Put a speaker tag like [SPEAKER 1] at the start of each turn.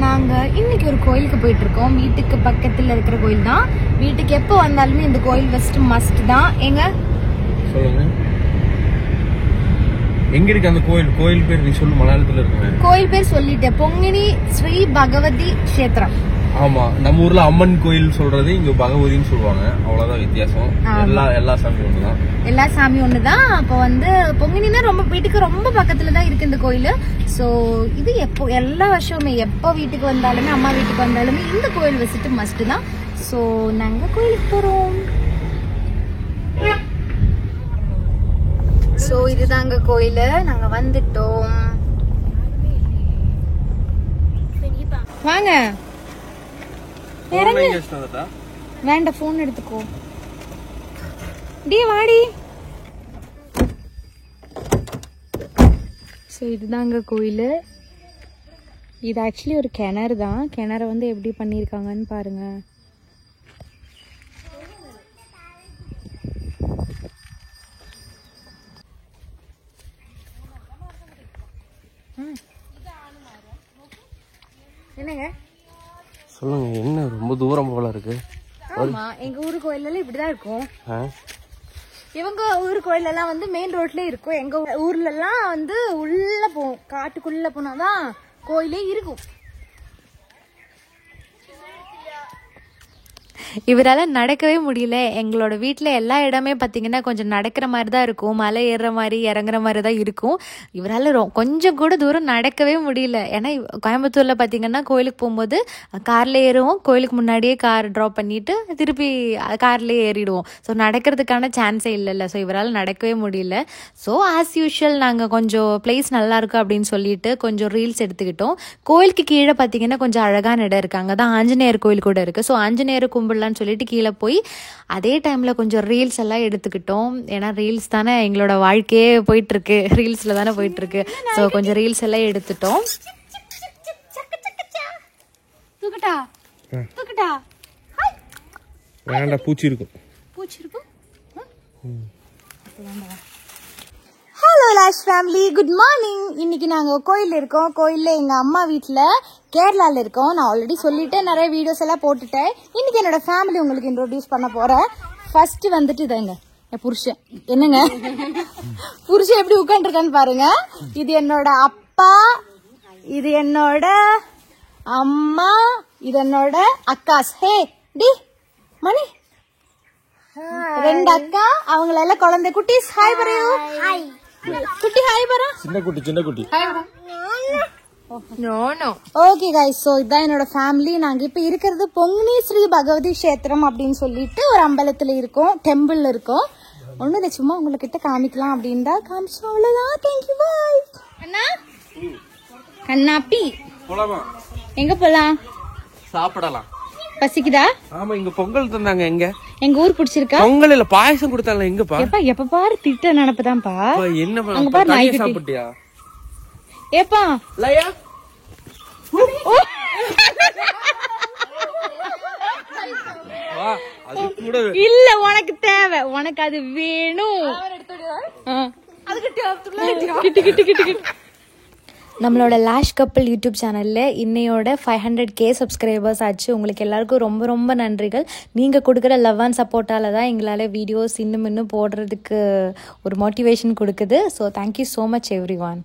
[SPEAKER 1] நாங்க இன்னைக்கு ஒரு கோயிலுக்கு போயிட்டு இருக்கோம். வீட்டுக்கு பக்கத்துல இருக்கிற கோயில் தான். வீட்டுக்கு எப்போ வந்தாலுமே இந்த கோயில் ஃபர்ஸ்ட் மஸ்ட் தான். எங்க
[SPEAKER 2] சொல்லுங்க, எங்க இருக்கு அந்த கோயில்? கோயில் பேர் நீ சொல்லு, மலையாளத்துல இருக்கு.
[SPEAKER 1] கோயில் பேர் சொல்லிட்டேன், பொங்கினி ஸ்ரீ பகவதி கஷேத்திரம்.
[SPEAKER 2] ஆமா, நம்ம ஊர்ல அம்மன் கோயில் சொல்றது இங்க பகவதின்னு சொல்லுவாங்க, அவ்வளவுதான் வித்தியாசம். எல்லா சாமியும் ஒண்ணுதான். எல்லா சாமியும்
[SPEAKER 1] ஒண்ணுதான். அப்ப வந்து பொங்கினா ரொம்ப வீட்டுக்கு ரொம்ப பக்கத்துல தான் இருக்கு இந்த கோயில். சோ இது எப்போ எல்லா வருஷமுமே எப்போ வீட்டுக்கு வந்தாலுமே அம்மா வீட்டுக்கு வந்தாலுமே இந்த கோயில் விசிட் மஸ்ட் தான். சோ நாங்க கோயிலுக்கு போறோம். சோ இதுதாங்க கோயில், நாங்க வந்துட்டோம். வாங்க வேண்டாம், போன் எடுத்துக்கோ. வாடி. ஸோ இதுதாங்க கோயில். இது ஆக்சுவலி ஒரு கிணறு தான். கிணறு வந்து எப்படி பண்ணியிருக்காங்கன்னு பாருங்க. என்னங்க
[SPEAKER 2] சொல்லுங்க, என்ன ரொம்ப தூரம் போல இருக்கு?
[SPEAKER 1] ஆமா, எங்க ஊரு கோயில் எல்லாம் இப்படிதான் இருக்கும். இவங்க ஊர் கோயில் எல்லாம் வந்து மெயின் ரோட்ல இருக்கும். எங்க ஊர்ல எல்லாம் வந்து உள்ள போகும், காட்டுக்குள்ள போனாதான் கோயிலே இருக்கும். இவரால் நடக்கவே முடியல. எங்களோட வீட்டில் எல்லா இடமே பார்த்தீங்கன்னா கொஞ்சம் நடக்கிற மாதிரி தான் இருக்கும், மலை ஏறுற மாதிரி இறங்குற மாதிரி தான் இருக்கும். இவரால் கொஞ்சம் கூட தூரம் நடக்கவே முடியல. ஏன்னா கோயம்புத்தூரில் பார்த்தீங்கன்னா கோயிலுக்கு போகும்போது காரில் ஏறுவோம், கோயிலுக்கு முன்னாடியே கார் ட்ராப் பண்ணிட்டு திருப்பி கார்லேயே ஏறிடுவோம். ஸோ நடக்கிறதுக்கான சான்ஸே இல்லைல்ல. ஸோ இவரால் நடக்கவே முடியல. ஸோ ஆஸ் யூஷுவல் நாங்கள் கொஞ்சம் பிளேஸ் நல்லா இருக்கும் அப்படின்னு சொல்லிட்டு கொஞ்சம் ரீல்ஸ் எடுத்துக்கிட்டோம். கோயிலுக்கு கீழே பார்த்தீங்கன்னா கொஞ்சம் அழகான இடம் இருக்கு. அங்கே தான் ஆஞ்சநேயர் கோயில் கூட இருக்குது. ஸோ ஆஞ்சநேயர் கும்பிடலான்னு சொல்லிட்டு கீழே போய் அதே டைம்ல கொஞ்சம் ரீல்ஸ் எல்லாம் எடுத்துக்கிட்டோம். ஏன்னா ரீல்ஸ் தானே எங்களோட வாழ்க்கையே போயிட்டு இருக்கு, ரீல்ஸ்ல தானே போயிட்டு இருக்கு. ஸோ கொஞ்சம் ரீல்ஸ் எல்லாம் எடுத்துட்டோம். தூக்கட்டா தூக்கட்டா
[SPEAKER 2] வேண்டாம், பூச்சி இருக்கும்.
[SPEAKER 1] பூச்சி இருக்கும். Hello lash family, good morning. இன்னைக்கு நாங்கள் கோயிலில் இருக்கோம். கோயிலில் எங்கள் அம்மா வீட்டில் கேரளாவில் இருக்கோம். நான் ஆல்ரெடி சொல்லிட்டேன், நிறைய வீடியோஸ் எல்லாம் போட்டுட்டேன். இன்னைக்கு என்னோட ஃபேமிலி உங்களுக்கு இன்ட்ரோடியூஸ் பண்ண போகிறேன். ஃபர்ஸ்ட் வந்துட்டு இதாங்க என் புருஷன். என்னங்க புருஷன் எப்படி உட்காந்துருக்கான்னு பாருங்க. இது என்னோட அப்பா, இது என்னோட அம்மா, இது என்னோட அக்காஸ். ஹே டி மணி, ரெண்டு அக்கா, அவங்களெல்லாம் குழந்தை குட்டிஸ். ஹாய் பரையோ. குட்டி ஹாய் பரா.
[SPEAKER 2] சின்ன குட்டி
[SPEAKER 1] ஹாய் பரா. ஓகே கைஸ், ஸோ இதான் என்னோட ஃபேமிலி. நாங்கள் இப்போ இருக்கிறது பொங்கினி ஸ்ரீ பகவதி கஷேத்திரம் அப்படின்னு சொல்லிட்டு ஒரு அம்பலத்தில் இருக்கோம், டெம்பிள் இருக்கோம். ஒன்றும் இல்லை, சும்மா உங்ககிட்ட காமிக்கலாம் அப்படின்னு தான் காமிச்சோம், அவ்வளோதான். தேங்க்யூ, பாய். அண்ணா கண்ணாப்பி
[SPEAKER 2] போலாமா?
[SPEAKER 1] எங்க போலாம்?
[SPEAKER 2] சாப்பிடலாம்.
[SPEAKER 1] பசிக்குதா?
[SPEAKER 2] ஆமா, இங்க பொங்கல் தந்தாங்க.
[SPEAKER 1] எங்க ஊர் பிடிச்சிருக்கா?
[SPEAKER 2] பொங்கல் இல்ல, பாயசம் கொடுத்தாங்க. எங்கப்பா?
[SPEAKER 1] எப்ப பாரு திட்ட நினைப்புதான்ப்பா.
[SPEAKER 2] என்ன
[SPEAKER 1] அங்க பாரு, நாய்
[SPEAKER 2] சாப்பிட்டியா?
[SPEAKER 1] ஏப்பா
[SPEAKER 2] லயா
[SPEAKER 1] இல்ல, உனக்கு தேவை, உனக்கு அது வேணும். நம்மளோட லாஷ் கப்பல் யூடியூப் சேனலில் இன்னையோட 500K சப்ஸ்கிரைபர்ஸ் ஆச்சு. உங்களுக்கு எல்லாருக்கும் ரொம்ப ரொம்ப நன்றிகள். நீங்கள் கொடுக்குற லவ் அண்ட் சப்போர்ட்டால் தான் எங்களால் வீடியோஸ் இன்னும் போடுறதுக்கு ஒரு மோட்டிவேஷன் கொடுக்குது. So thank you so much every one.